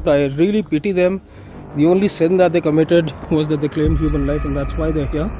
I really pity them. The only sin that they committed was that they claimed human life, and that's why they're here.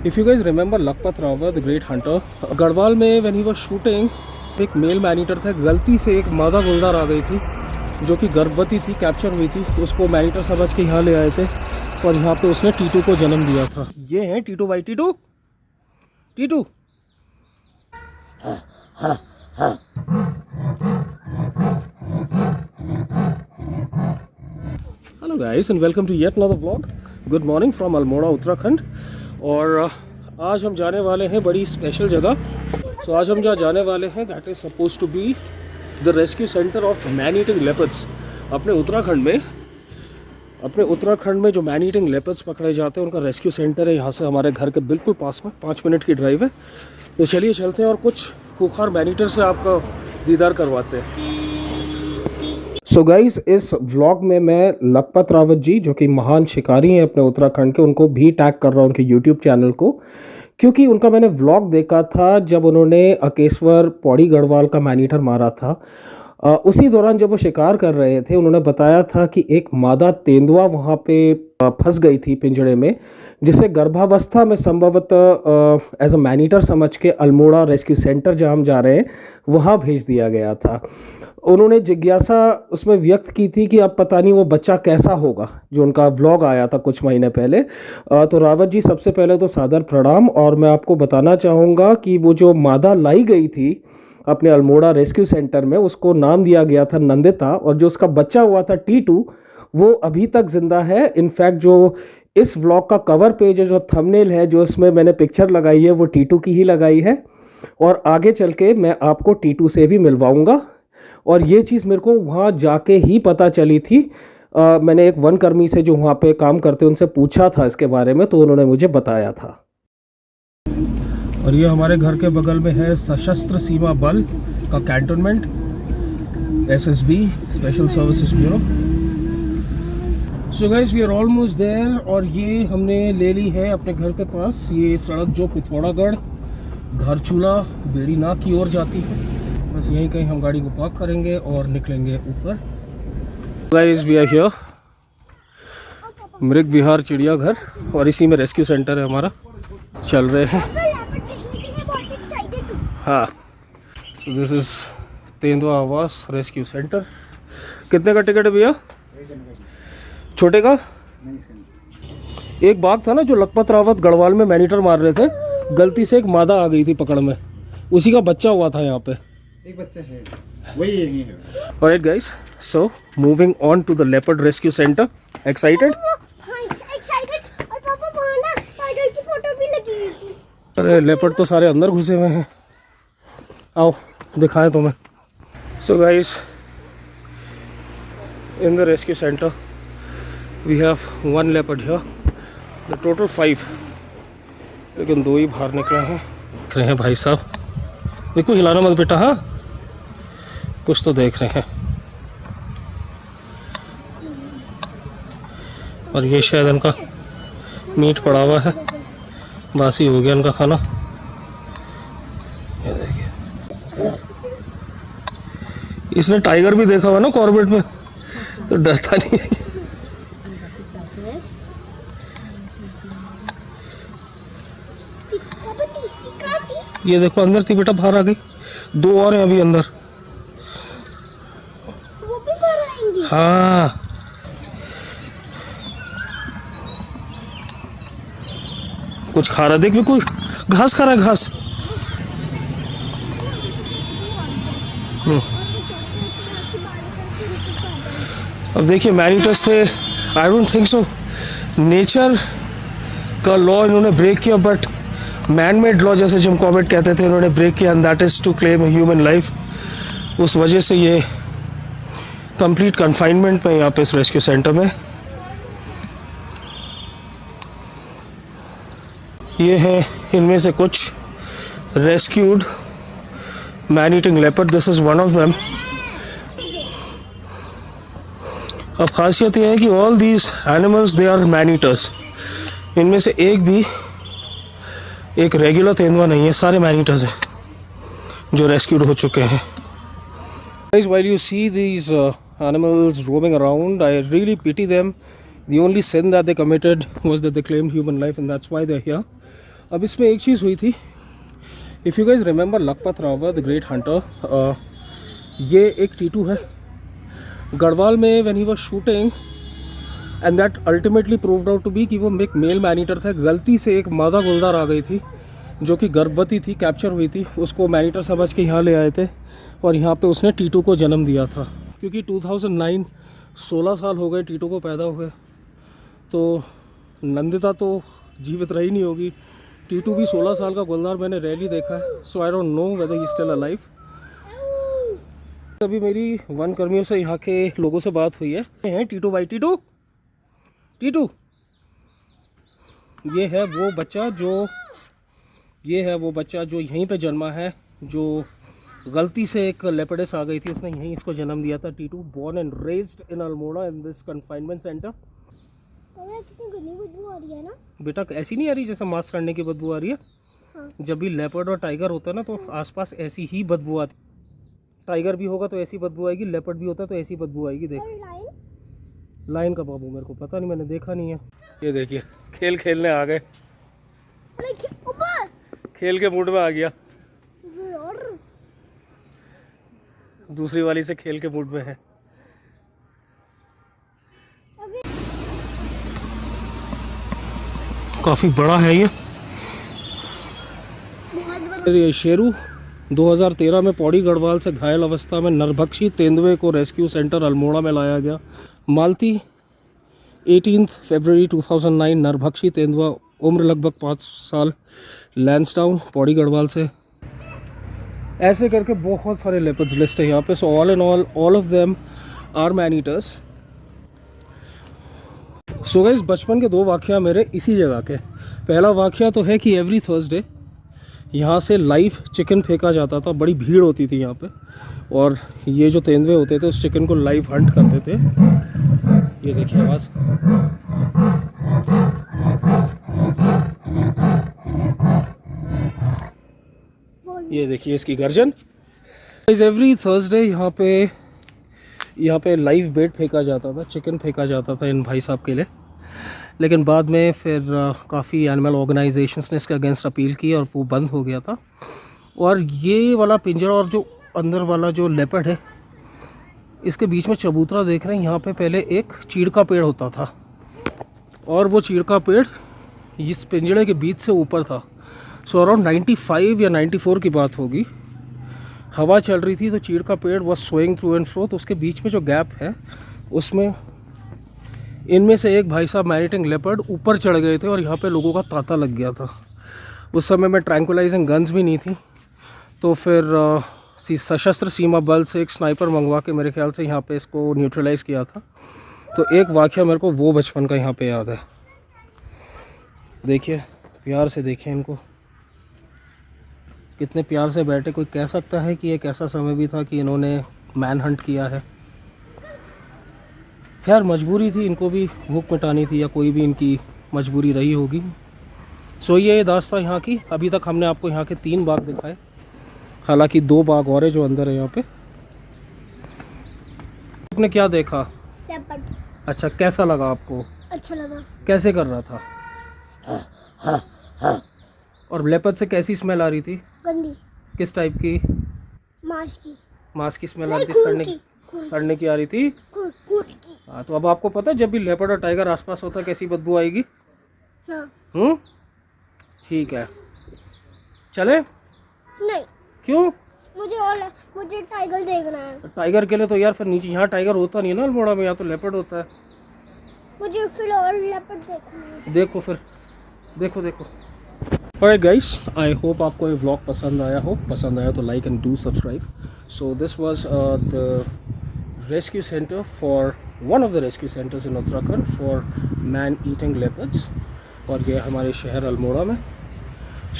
If you guys remember Lakpat Rawat, the great hunter, Garhwal में when he was shooting, एक mail man-eater था, गलती से एक मादा गुलदार आ गई थी जो कि गर्भवती थी, कैप्चर हुई थी। उसको मैनीटर समझ के यहाँ ले आए थे और यहाँ पे उसने टीटू को जन्म दिया था। ये है टीटू भाई। Titu Titu hello guys and welcome to yet another vlog. Good morning from Almora Uttarakhand. और आज हम जाने वाले हैं बड़ी स्पेशल जगह। सो आज हम जहाँ जाने वाले हैं that is suppose to be the rescue centre of man eating leopards. अपने उत्तराखंड में जो मैन ईटिंग लेपर्ड्स पकड़े जाते हैं उनका रेस्क्यू सेंटर है। यहाँ से हमारे घर के बिल्कुल पास में 5 मिनट की ड्राइव है। तो चलिए चलते हैं और कुछ खूंखार मैन ईटर से आपका दीदार करवाते हैं। सो गाइज, इस व्लॉग में मैं लखपत रावत जी जो कि महान शिकारी हैं अपने उत्तराखंड के, उनको भी टैग कर रहा हूँ उनके यूट्यूब चैनल को, क्योंकि उनका मैंने व्लॉग देखा था जब उन्होंने अकेश्वर पौड़ी गढ़वाल का मैनीटर मारा था। उसी दौरान जब वो शिकार कर रहे थे उन्होंने बताया था कि एक मादा तेंदुआ वहाँ पे फंस गई थी पिंजड़े में, जिसे गर्भावस्था में संभवतः एज अ मैनीटर समझ के अल्मोड़ा रेस्क्यू सेंटर जहाँ हम जा रहे हैं वहाँ भेज दिया गया था। उन्होंने जिज्ञासा उसमें व्यक्त की थी कि अब पता नहीं वो बच्चा कैसा होगा, जो उनका व्लॉग आया था कुछ महीने पहले। तो रावत जी, सबसे पहले तो सादर प्रणाम। और मैं आपको बताना चाहूँगा कि वो जो मादा लाई गई थी अपने अल्मोड़ा रेस्क्यू सेंटर में, उसको नाम दिया गया था नंदिता, और जो उसका बच्चा हुआ था टीटू, वो अभी तक जिंदा है। इनफैक्ट जो इस व्लॉग का कवर पेज है, जो थंबनेल है, जो इसमें मैंने पिक्चर लगाई है, वो टीटू की ही लगाई है। और आगे चल के मैं आपको टीटू से भी मिलवाऊंगा। और ये चीज़ मेरे को वहाँ जाके ही पता चली थी। मैंने एक वन कर्मी से जो वहाँ पे काम करते उनसे पूछा था इसके बारे में, तो उन्होंने मुझे बताया था। और ये हमारे घर के बगल में है सशस्त्र सीमा बल का cantonment, SSB special services bureau. So guys, we are almost there. और ये हमने ले ली है अपने घर के पास ये सड़क जो पिथौरागढ़ घरचूला बेड़ीनाग की ओर जाती है। बस यहीं कहीं हम गाड़ी को पार्क करेंगे और निकलेंगे ऊपर। गाइस, वी आर हियर मृग विहार चिड़ियाघर, और इसी में रेस्क्यू सेंटर है हमारा। चल रहे हैं। हाँ, सो दिस इज तेंदुआ आवास रेस्क्यू सेंटर। कितने का टिकट है भैया? छोटे का? एक बाघ था ना जो लखपत रावत गढ़वाल में मैनीटर मार रहे थे, गलती से एक मादा आ गई थी पकड़ में, उसी का बच्चा हुआ था यहाँ पे। एक बच्चा है, वही यही है। Alright guys, so moving on to the leopard rescue center. Excited? हाँ, excited। और पापा वहाँ ना टाइगर की फोटो भी लगी हुई थी। अरे लेपर्ड तो सारे अंदर घुसे हुए हैं। आओ दिखाएं तुम्हें। So guys, in the rescue center we have 1 leopard here. The total 5, लेकिन 2 ही बाहर निकले हैं। देख रहे हैं भाई साहब, देखो हिलाना मत बेटा। हाँ, कुछ तो देख रहे हैं। और ये शायद इनका मीट पड़ा हुआ है, बासी हो गया इनका खाना। ये देखिए, इसने टाइगर भी देखा हुआ ना कॉर्बेट में, तो डरता नहीं है। ये देखो अंदर थी बेटा, बाहर आ गई। 2 और हैं अभी अंदर। वो भी बाहर आएंगी? हाँ, कुछ खा रहा, देख कोई घास खा रहा है, घास। अब देखिए मैनीटर्स से I don't think so nature का लॉ इन्होंने ब्रेक किया, बट मैन मेड लॉ जैसे जिम कॉर्बेट कहते थे उन्होंने ब्रेक किया, and that is to claim a human life. उस वजह से ये कंप्लीट कन्फाइनमेंट में यहाँ पे इस रेस्क्यू सेंटर में। ये हैं इनमें से कुछ rescued man eating leopard. This is one of them. अब खासियत यह है कि all these animals they are man eaters. इनमें से एक भी एक रेगुलर तेंदुआ नहीं है, सारे मैन ईटर्स हैं जो रेस्क्यूड हो चुके हैं। Guys, while you see these animals roaming around. I really pity them. The only sin that they committed was that they claimed human life, and that's why they're here. अब इसमें एक चीज़ हुई थी. If you guys remember Lakhpat Rawat, the great hunter, ये एक टीटू है. गढ़वाल में when he was shooting, and that ultimately proved out to be कि वो एक मेल मैनीटर था. गलती से एक मादा गुलदार आ गई थी जो कि गर्भवती थी, कैप्चर हुई थी. उसको मैनीटर समझ के यहाँ ले आए थे और यहाँ पे उसने टीटू को जन्म दिया था. क्योंकि 2009 16 साल हो गए टीटू को पैदा हुए, तो नंदिता तो जीवित रही नहीं होगी. टीटू भी 16 साल का गुलदार मैंने रैली देखा है. So I don't know whether he still alive. अभी मेरी वन कर्मियों से यहाँ के लोगों से बात हुई है. टीटू भाई, टीटू टीटू ये है वो बच्चा जो यहीं पे जन्मा है, जो गलती से एक लेपर्डस आ गई थी, उसने यहीं इसको जन्म दिया था. Titu born and raised in Almora in this confinement centre. कितनी गंदी बदबू आ रही है ना बेटा, ऐसी नहीं आ रही जैसे मांस सड़ने की बदबू आ रही है. हाँ. जब भी लेपर्ड और टाइगर होता है ना, तो आसपास ऐसी ही बदबू आती. टाइगर भी होगा तो ऐसी बदबू आएगी, लेपर्ड भी होता है तो ऐसी बदबू आएगी. देख, और लाइन लाइन का बाबू मेरे को पता नहीं, मैंने देखा नहीं है. ये देखिए, खेल खेलने आ गए. ऊपर खेल के मूड में आ गया. और दूसरी वाली से खेल के मूड में है. काफ़ी बड़ा है ये. ये शेरू 2013 में पौड़ी गढ़वाल से घायल अवस्था में नरभक्षी तेंदुए को रेस्क्यू सेंटर अल्मोड़ा में लाया गया. मालती 18 फरवरी 2009. नरभक्षी तेंदुआ, उम्र लगभग 5 साल, लैंसडाउन, पौड़ी गढ़वाल से. ऐसे करके बहुत सारे लेपर्ड्स लिस्ट है यहाँ पे. So all in all of them are man eaters. So guys, बचपन के 2 वाक़या मेरे इसी जगह के. पहला वाक़या तो है कि एवरी थर्सडे यहाँ से लाइव चिकन फेंका जाता था. बड़ी भीड़ होती थी यहाँ पे, और ये जो तेंदुए होते थे उस चिकन को लाइव हंट करते थे. ये देखिए आवाज़. ये देखिए इसकी गर्जन. एवरी थर्सडे यहाँ पे लाइव बेट फेंका जाता था, चिकन फेंका जाता था इन भाई साहब के लिए. लेकिन बाद में फिर काफ़ी एनिमल ऑर्गेनाइजेशंस ने इसके अगेंस्ट अपील की और वो बंद हो गया था. और ये वाला पिंजरा और जो अंदर वाला जो लेपर्ड है, इसके बीच में चबूतरा देख रहे हैं. यहाँ पे पहले एक चीड़ का पेड़ होता था, और वो चीड़ का पेड़ इस पिंजरे के बीच से ऊपर था. सो अराउंड 95 या 94 की बात होगी. हवा चल रही थी तो चीड़ का पेड़ was swing through and fro. तो उसके बीच में जो गैप है, उसमें इनमें से एक भाई साहब मैन ईटिंग लेपर्ड ऊपर चढ़ गए थे और यहाँ पे लोगों का तांता लग गया था. उस समय में ट्रैंकुलाइजिंग गन्स भी नहीं थी, तो फिर सशस्त्र सीमा बल से एक स्नाइपर मंगवा के मेरे ख्याल से यहाँ पे इसको न्यूट्रलाइज़ किया था. तो एक वाक़या मेरे को वो बचपन का यहाँ पे याद है. देखिए, प्यार से देखिए इनको, कितने प्यार से बैठे. कोई कह सकता है कि एक ऐसा समय भी था कि इन्होंने मैन हंट किया है. खैर, मजबूरी थी, इनको भी भूख मिटानी थी, या कोई भी इनकी मजबूरी रही होगी. सो ये दास्तां यहाँ की. अभी तक हमने आपको यहाँ के 3 बाग दिखाए, हालांकि 2 बाग और है जो अंदर है यहाँ पे. आपने क्या देखा? लेपर्ड. अच्छा, कैसा लगा आपको? अच्छा लगा. कैसे कर रहा था? और लेपर्ड से कैसी स्मेल आ रही थी? गंदी. किस टाइप की? मांस की स्मेल आ रही थी. सड़ने की आ रही थी. कूट की. हाँ, तो अब आपको पता है जब भी लेपर्ड और टाइगर आसपास होता है कैसी बदबू आएगी. हाँ. ठीक है, चले? नहीं. क्यों? मुझे टाइगर देखना है. टाइगर के लिए तो यार फिर नीचे यहाँ टाइगर होता नहीं है ना अल्मोड़ा में, यहाँ तो लेपर्ड होता है. मुझे फिर और लेपर्ड देखना है. देखो फिर, देखो. Alright guys, I hope आपको ये vlog पसंद आया हो. पसंद आया तो like and do subscribe. So this was the rescue center for one of the rescue centers in Uttarakhand for man-eating leopards. और ये हमारे शहर अल्मोड़ा में.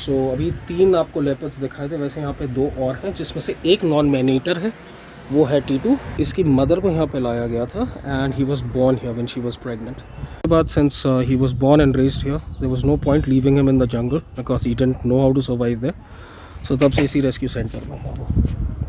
So अभी 3 आपको leopards दिखाए थे. वैसे यहाँ पे 2 और हैं, जिसमें से एक नॉन मैन ईटर है, वो है टीटू. इसकी मदर को यहाँ पे लाया गया था and he was born here when she was pregnant. But since he was born and raised here, there was no point leaving him in the jungle because he didn't know how to survive there. So तब से इसी rescue centre में है वो.